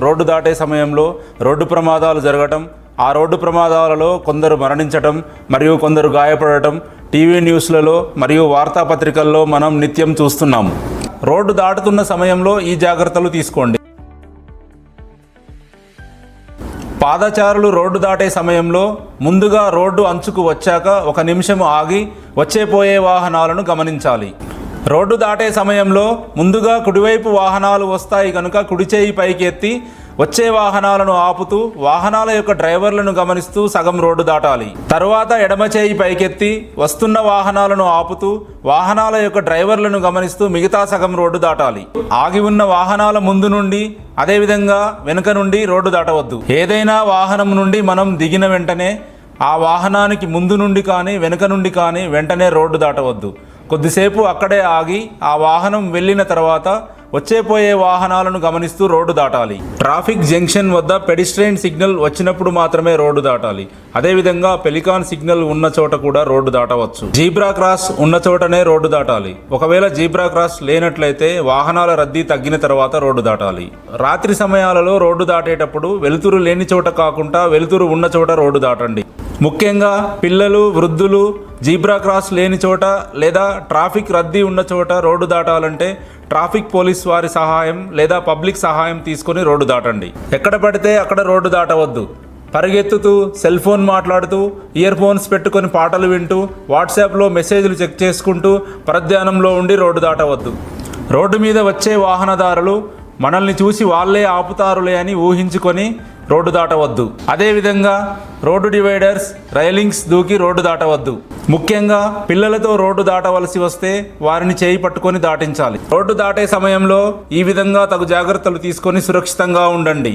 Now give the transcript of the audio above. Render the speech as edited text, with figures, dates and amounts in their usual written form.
Road దాటే సమయంలో road ప్రమాదాలు జరగటం, ఆ రోడ్డు ప్రమాదాలలో కొందరు మరణించటం మరియు కొందరు గాయపడటం టీవీ న్యూస్లలో మరియు వార్తాపత్రికల్లో మనం నిత్యం చూస్తున్నాము. రోడ్డు దాటుతున్న సమయంలో ఈ జాగ్రత్తలు తీసుకోండి. పాదచారులు రోడ్డు దాటే సమయంలో ముందుగా రోడ్డు అంచుకు వచ్చాక 1 నిమిషం ఆగి వచ్చేపోయే వాహనాలను గమనించాలి. రోడ్డు దాటే సమయంలో ముందుగా కుడివైపు వాహనాలు వస్తాయి కనుక కుడి చేయి పైకి ఎత్తి వచ్చే వాహనాలను ఆపుతూ వాహనాల యొక్క డ్రైవర్లను గమనిస్తూ సగం రోడ్డు దాటాలి. తరువాత ఎడమ చేయి పైకెత్తి వస్తున్న వాహనాలను ఆపుతూ వాహనాల యొక్క డ్రైవర్లను గమనిస్తూ మిగతా సగం రోడ్డు దాటాలి. ఆగి ఉన్న వాహనాల ముందు నుండి అదేవిధంగా వెనుక నుండి రోడ్డు దాటవద్దు. ఏదైనా వాహనం నుండి మనం దిగిన వెంటనే ఆ వాహనానికి ముందు నుండి కానీ వెనుక నుండి కానీ వెంటనే రోడ్డు దాటవద్దు. కొద్దిసేపు అక్కడే ఆగి ఆ వాహనం వెళ్ళిన తర్వాత వచ్చేపోయే వాహనాలను గమనిస్తూ రోడ్డు దాటాలి. ట్రాఫిక్ జంక్షన్ వద్ద పెడిస్ట్రియన్ సిగ్నల్ వచ్చినప్పుడు మాత్రమే రోడ్డు దాటాలి. అదేవిధంగా పెలికాన్ సిగ్నల్ ఉన్న చోట కూడా రోడ్డు దాటవచ్చు. జీబ్రా క్రాస్ ఉన్న చోటనే రోడ్డు దాటాలి. ఒకవేళ జీబ్రా క్రాస్ లేనట్లయితే వాహనాల రద్దీ తగ్గిన తర్వాత రోడ్డు దాటాలి. రాత్రి సమయాలలో రోడ్డు దాటేటప్పుడు వెలుతురు లేని చోట కాకుండా వెలుతురు ఉన్న చోట రోడ్డు దాటండి. ముఖ్యంగా పిల్లలు, వృద్ధులు జీబ్రా క్రాస్ లేని చోట లేదా ట్రాఫిక్ రద్దీ ఉన్న చోట రోడ్డు దాటాలంటే ట్రాఫిక్ పోలీస్ వారి సహాయం లేదా పబ్లిక్ సహాయం తీసుకొని రోడ్డు దాటండి. ఎక్కడ పడితే అక్కడ రోడ్డు దాటవద్దు. పరిగెత్తుతూ, సెల్ ఫోన్ మాట్లాడుతూ, ఇయర్ ఫోన్స్ పెట్టుకొని పాటలు వింటూ, వాట్సాప్లో మెసేజ్లు చెక్ చేసుకుంటూ పరధ్యానంలో ఉండి రోడ్డు దాటవద్దు. రోడ్డు మీద వచ్చే వాహనదారులు మనల్ని చూసి వాళ్ళే ఆపుతారులే అని ఊహించుకొని రోడ్డు దాటవద్దు. అదేవిధంగా రోడ్డు డివైడర్స్, రైలింగ్స్ దూకి రోడ్డు దాటవద్దు. ముఖ్యంగా పిల్లలతో రోడ్డు దాటవలసి వస్తే వారిని చేయి పట్టుకొని దాటించాలి. రోడ్డు దాటే సమయంలో ఈ విధంగా తగు జాగ్రత్తలు తీసుకొని సురక్షితంగా ఉండండి.